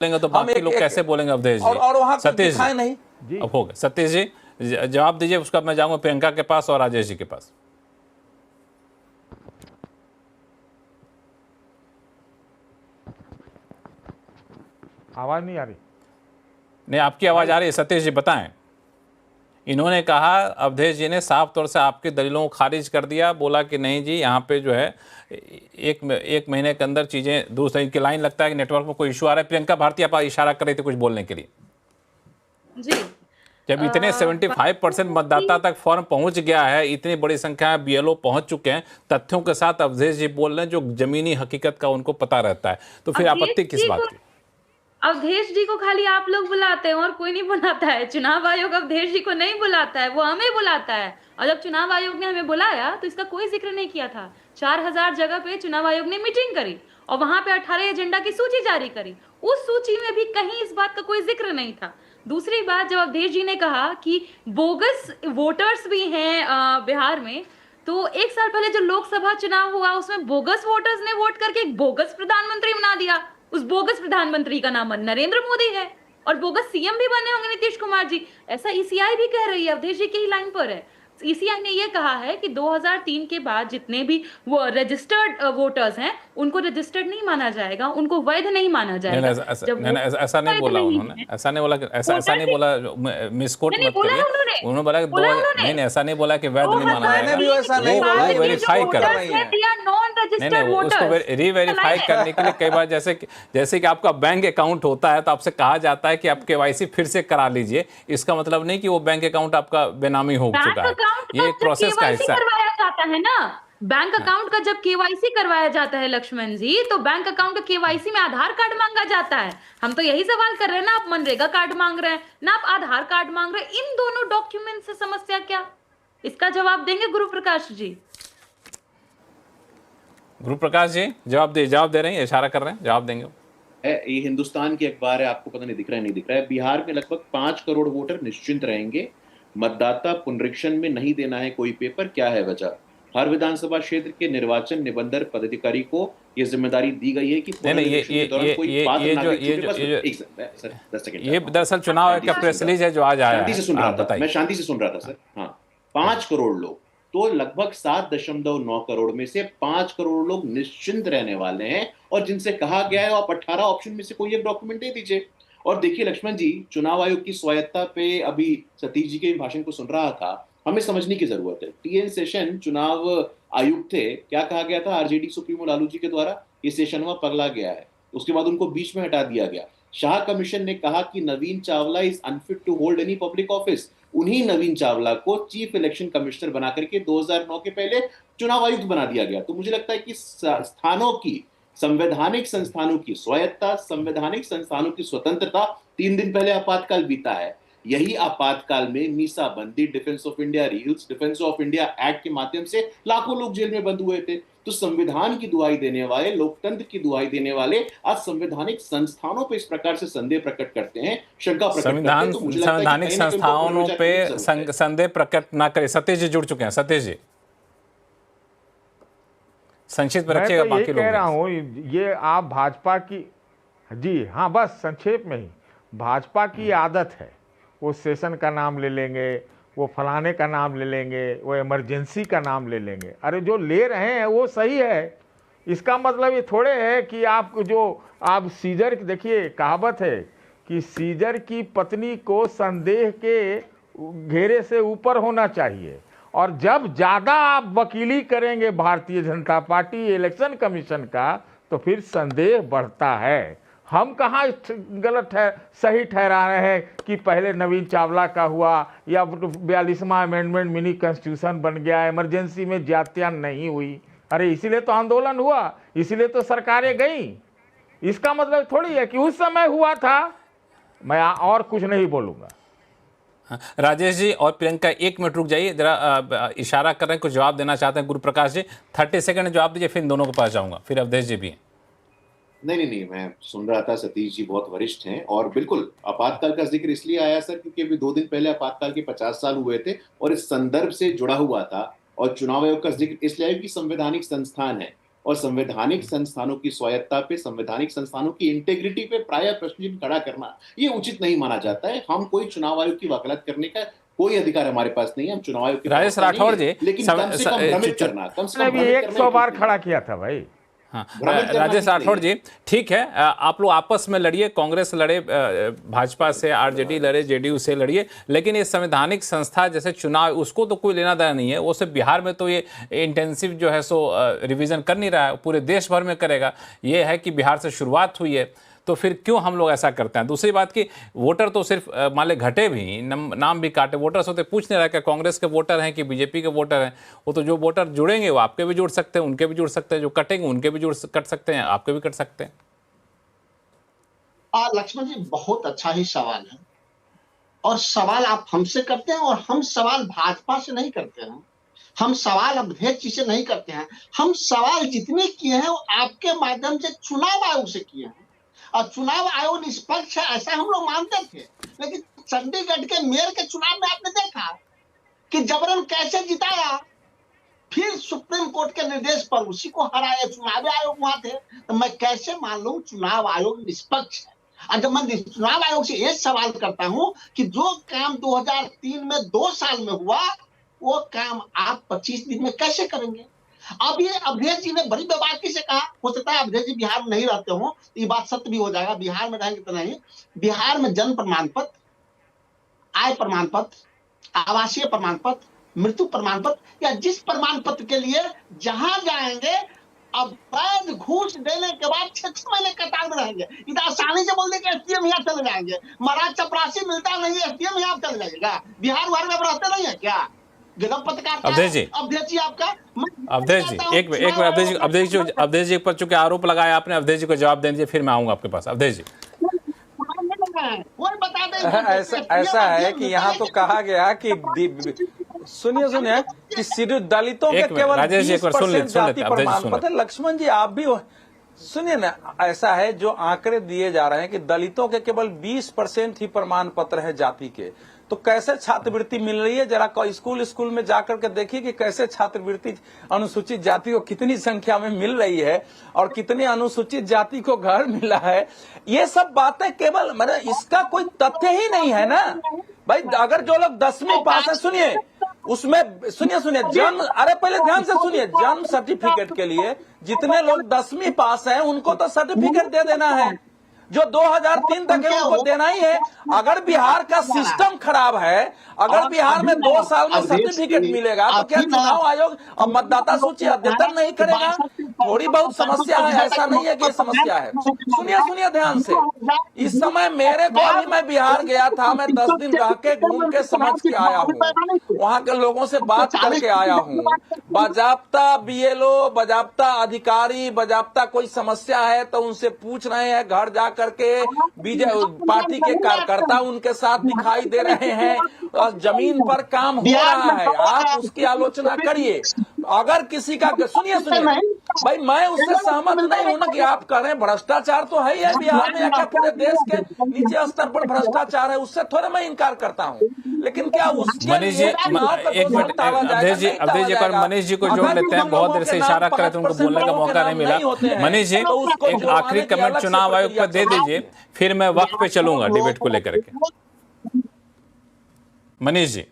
बोलेंगे तो बाकी लोग कैसे बोलेंगे अवधेश जी? और वहां सतीश दिखाए नहीं। अब हो गया। सतीश जी जवाब दीजिए, उसका मैं जाऊंगा प्रियंका के पास और राजेश जी के पास। आवाज नहीं आ रही? नहीं, आपकी आवाज आ रही है। सतीश जी बताएं। इन्होंने कहा, अवधेश जी ने साफ तौर से आपकी दलीलों को खारिज कर दिया, बोला कि नहीं जी यहाँ पे जो है एक महीने के अंदर चीजें दूसरी की लाइन, लगता है कि नेटवर्क में कोई इशू आ रहा है। प्रियंका भारती आप इशारा कर रही थी कुछ बोलने के लिए। जी जब इतने 75% मतदाता तक फॉर्म पहुंच गया है, इतनी बड़ी संख्या में बीएलओ पहुंच चुके हैं, तथ्यों के साथ अवधेश जी बोल रहे हैं जो जमीनी हकीकत का उनको पता रहता है, तो फिर आपत्ति किस बात की? अवधेश जी को खाली आप लोग बुलाते हैं और कोई नहीं बुलाता है। चुनाव आयोग अवधेश जी को नहीं बुलाता है, वो हमें बुलाता है। और जब चुनाव आयोग ने हमें बुलाया तो इसका कोई जिक्र नहीं किया था। 4000 जगह पे चुनाव आयोग ने मीटिंग करी और वहां पे 18 एजेंडा की सूची जारी करी। उस सूची में भी कहीं इस बात का कोई जिक्र नहीं था। दूसरी बात, जब अवधेश जी ने कहा कि बोगस वोटर्स भी हैं बिहार में, तो एक साल पहले जो लोकसभा चुनाव हुआ उसमें बोगस वोटर्स ने वोट करके एक बोगस प्रधानमंत्री बना दिया। उस बोगस प्रधानमंत्री का नाम नरेंद्र मोदी है और बोगस सीएम भी बने होंगे नीतीश कुमार जी। ऐसा ईसीआई भी कह रही है, अवधेश जी की ही लाइन पर है। ईसीआई ने यह कहा है कि 2003 के बाद जितने भी वो रजिस्टर्ड वोटर्स हैं उनको रजिस्टर्ड नहीं माना जाएगा, उनको वैध नहीं माना जाएगा। ऐसा नहीं बोला उन्होंने, ऐसा नहीं बोला, ऐसा नहीं बोला, मिसकोट मत करिए। उन्होंने बोला कि नहीं, ऐसा नहीं बोला कि वैध नहीं माना जाएगा। वो वेरीफाई कर नहीं, उसको रीवेरीफाई करने के लिए कई बार जैसे कि आपका बैंक अकाउंट होता है तो आपसे कहा जाता है कि आप केवाईसी फिर से करा लीजिए। इसका मतलब नहीं कि वो बैंक अकाउंट आपका बेनामी हो चुका है, ये एक प्रोसेस का हिस्सा करवाया जाता है ना। बैंक अकाउंट का जब केवाईसी करवाया जाता है लक्ष्मण जी, तो बैंक अकाउंट का केवाईसी में आधार कार्ड मांगा जाता है। हम तो यही सवाल कर रहे हैं ना, आप मनरेगा कार्ड मांग रहे हैं ना, आप आधार कार्ड मांग रहे हैं। इन दोनों डॉक्यूमेंट से समस्या क्या, इसका जवाब देंगे गुरु प्रकाश जी? गुरु प्रकाश जी जवाब दे रहे हैं, इशारा कर रहे हैं, जवाब देंगे। ये हिंदुस्तान की अखबार है, आपको पता नहीं दिख रहा है नहीं दिख रहा है। बिहार में लगभग 5 करोड़ वोटर निश्चिंत रहेंगे। मतदाता पुनरीक्षण में नहीं देना है कोई पेपर, क्या है वजह? हर विधानसभा क्षेत्र के निर्वाचन निबंधन पदाधिकारी को ये जिम्मेदारी दी गई है कि ये दरअसल चुनाव का प्रेस रिलीज है जो आज आया है। शांति से सुन रहा था, मैं शांति से सुन रहा था सर। हाँ, 5 करोड़ लोग, तो लगभग 7.9 करोड़ में से 5 करोड़ लोग निश्चिंत रहने वाले हैं और जिनसे कहा गया है आप 18 ऑप्शन में से कोई एक डॉक्यूमेंट दे दीजिए। और देखिए लक्ष्मण जी, चुनाव आयोग की स्वायत्ता पे अभी सतीश जी के भाषण को सुन रहा था, हमें समझने की जरूरत है। टीएन सेशन चुनाव आयुक्त थे, क्या कहा गया था आरजेडी सुप्रीमो लालू जी के द्वारा? ये सेशन वहां पगला गया है, उसके बाद उनको बीच में हटा दिया गया। शाह कमीशन ने कहा कि Navin Chawla is unfit to hold any public office. उन्हीं नवीन चावला को चीफ इलेक्शन कमिश्नर बना करके 2009 के पहले चुनाव आयुक्त बना दिया गया। तो मुझे लगता है कि स्थानों की, संवैधानिक संस्थानों की स्वायत्ता, संवैधानिक संस्थानों की स्वतंत्रता, 3 दिन पहले आपातकाल बीता है। यही आपातकाल में मीसा बंदी, defence of India rules, defence of India act के माध्यम से लाखों लोग जेल में बंद हुए थे। तो संविधान की दुहाई देने वाले, लोकतंत्र की दुहाई देने वाले आज संवैधानिक संस्थानों पे इस प्रकार से संदेह प्रकट करते हैं, शंका प्रकट करते हैं। तो संवैधानिक संस्थानों पे संदेह प्रकट ना करे। सतीश जी जुड़ चुके हैं। सतीश जी संक्षिप्त में रखिएगा, बाकी लोग। कह रहा हूँ ये आप भाजपा की, जी हाँ, बस संक्षेप में ही, भाजपा की आदत है, वो सेशन का नाम ले लेंगे, वो फलाने का नाम ले लेंगे, वो इमरजेंसी का नाम ले लेंगे। अरे जो ले रहे हैं वो सही है, इसका मतलब ये थोड़े है कि आप सीजर, देखिए कहावत है कि सीजर की पत्नी को संदेह के घेरे से ऊपर होना चाहिए। और जब ज़्यादा आप वकीली करेंगे Bharatiya Janata party election commission का, तो फिर संदेह बढ़ता है। हम कहाँ गलत है सही ठहरा रहे हैं कि पहले नवीन चावला का हुआ या 42वां अमेंडमेंट मिनी कॉन्स्टिट्यूशन बन गया, इमरजेंसी में ज्यादतियाँ नहीं हुई। अरे इसीलिए तो आंदोलन हुआ, इसीलिए तो सरकारें गई। इसका मतलब थोड़ी है कि उस समय हुआ था। मैं और कुछ नहीं बोलूँगा। राजेश जी और प्रियंका 1 मिनट रुक जाइए जरा, इशारा कर रहे हैं, कुछ जवाब देना चाहते हैं। गुरु प्रकाश जी 30 सेकंड में जवाब दीजिए, फिर इन दोनों के पास जाऊंगा, फिर अवधेश जी भी हैं। नहीं, मैं सुन रहा था, सतीश जी बहुत वरिष्ठ हैं। और बिल्कुल आपातकाल का जिक्र इसलिए आया सर क्योंकि अभी 2 दिन पहले आपातकाल के 50 साल हुए थे और इस संदर्भ से जुड़ा हुआ था। और चुनाव आयोग का जिक्र इसलिए आया कि संवैधानिक संस्थान है, और संवैधानिक संस्थानों की स्वायत्ता पे, संवैधानिक संस्थानों की इंटेग्रिटी पे प्राय प्रश्न चिन्ह खड़ा करना ये उचित नहीं माना जाता है। हम कोई चुनाव आयोग की वकालत करने का कोई अधिकार हमारे पास नहीं है, हम चुनाव आयोग के राजेश राठौड़ जी, लेकिन कम से कम भ्रमित करना, कम से कम 100 बार खड़ा किया था भाई। हाँ, राजेश राठौड़ जी, ठीक है, आप लोग आपस में लड़िए, कांग्रेस लड़े भाजपा से, आरजेडी लड़े जेडीयू से लड़िए, लेकिन ये संवैधानिक संस्था जैसे चुनाव, उसको तो कोई लेना देना नहीं है। वो सिर्फ बिहार में तो ये इंटेंसिव जो है सो रिवीजन कर नहीं रहा है, पूरे देश भर में करेगा। ये है कि बिहार से शुरुआत हुई है, तो फिर क्यों हम लोग ऐसा करते हैं? दूसरी बात कि वोटर तो सिर्फ मान ले घटे भी, नाम भी काटे, वोटर से तो पूछ नहीं रहा कि कांग्रेस के वोटर हैं कि बीजेपी के वोटर हैं। वो तो जो वोटर जुड़ेंगे वो आपके भी जुड़ सकते हैं, उनके भी जुड़ सकते हैं, जो कटेंगे उनके भी कट सकते हैं, आपके भी कट सकते हैं। लक्ष्मण जी, बहुत अच्छा ही सवाल है, और सवाल आप हमसे करते हैं, और हम सवाल भाजपा से नहीं करते हैं, हम सवाल अवधेश जी से नहीं करते हैं। हम सवाल जितने किए हैं वो आपके माध्यम से चुनाव आयोग से किए हैं, और चुनाव आयोग निष्पक्ष है ऐसा हम लोग मानते थे। लेकिन चंडीगढ़ के मेयर के चुनाव में आपने देखा कि जबरन कैसे जिताया, फिर सुप्रीम कोर्ट के निर्देश पर उसी को हराया, चुनाव आयोग वहां थे। तो मैं कैसे मान लूं चुनाव आयोग निष्पक्ष है? और जब मैं चुनाव आयोग से ये सवाल करता हूं कि जो काम 2003 में 2 साल में हुआ, वो काम आप 25 दिन में कैसे करेंगे? अब ये अवधेश जी ने बड़ी बेबाकी से कहा, हो सकता है अवधेश जी बिहार में नहीं रहते हो, ये बात सत्य भी हो जाएगा, बिहार में रहेंगे तो नहीं। बिहार में जन्म प्रमाण पत्र, आय प्रमाण पत्र, आवासीय प्रमाण पत्र, मृत्यु प्रमाण पत्र, या जिस प्रमाण पत्र के लिए जहां जाएंगे अवैध घूस देने के बाद 6 महीने कतार में रहेंगे। इतना आसानी से बोल दे कि एसडीएम यहाँ चले जाएंगे, महाराज चपरासी मिलता नहीं, एसडीएम यहाँ चले जाएगा। बिहार भर में रहते नहीं है क्या? अवधेश जी, आपका अवधेश जी एक मिनट, अवधेश जी पर चूंकि आरोप लगाया आपने, अवधेश जी को जवाब दे दीजिए, फिर मैं आऊंगा आपके पास। अवधेश जी, ऐसा है कि यहाँ तो कहा गया कि सुनिए कि सिर्फ दलितों के केवल 20% जाति प्रमाण पत्र। लक्ष्मण जी आप भी सुनिए ना, ऐसा है जो आंकड़े दिए जा रहे हैं कि दलितों के केवल 20% ही प्रमाण पत्र है जाति के, तो कैसे छात्रवृत्ति मिल रही है? जरा स्कूल में जाकर के देखिए कि कैसे छात्रवृत्ति अनुसूचित जाति को कितनी संख्या में मिल रही है और कितने अनुसूचित जाति को घर मिला है। ये सब बातें केवल मतलब इसका कोई तथ्य ही नहीं है ना भाई। अगर जो लोग 10वीं पास है, सुनिए उसमें सुनिए जन्म, अरे पहले ध्यान से सुनिए, जन्म सर्टिफिकेट के लिए जितने लोग 10वीं पास हैं उनको तो सर्टिफिकेट दे देना है, जो 2003 तक है उनको देना ही है। अगर बिहार का सिस्टम खराब है, अगर बिहार में 2 साल में सर्टिफिकेट मिलेगा तो क्या चुनाव आयोग और मतदाता सूची अद्यतन नहीं करेगा? थोड़ी बहुत समस्या है, ऐसा नहीं है कि ये समस्या है। सुनिए ध्यान से, इस समय मेरे को भी, मैं बिहार गया था, मैं 10 दिन रह के घूम के समझ के आया हूँ, वहाँ के लोगों से बात करके आया हूँ। बाजाब्ता बीएलओ, बाजाब्ता अधिकारी, बाजाब्ता कोई समस्या है तो उनसे पूछ रहे हैं, घर जाकर करके बीजेपी पार्टी के कार्यकर्ता उनके साथ दिखाई दे रहे हैं, और जमीन पर काम हो रहा है। आप उसकी आलोचना करिए। अगर किसी का, सुनिए भाई, मैं उससे सहमत नहीं हूं ना कि आप कह रहे हैं भ्रष्टाचार तो है ही है बिहार में, या क्या पूरे देश के नीचे स्तर पर भ्रष्टाचार है, उससे थोड़ा मैं इनकार करता हूं। लेकिन क्या उसके मनीष जी एक मिनट, अवधेश जी एक बार मनीष जी को जोड़ लेते हैं, बहुत देर से इशारा कर रहे थे, उनको बोलने का मौका नहीं मिला। मनीष जी एक आखिरी कमेंट चुनाव आयोग पर दे दीजिए, फिर मैं वक्त पे चलूंगा डिबेट को लेकर के। मनीष जी।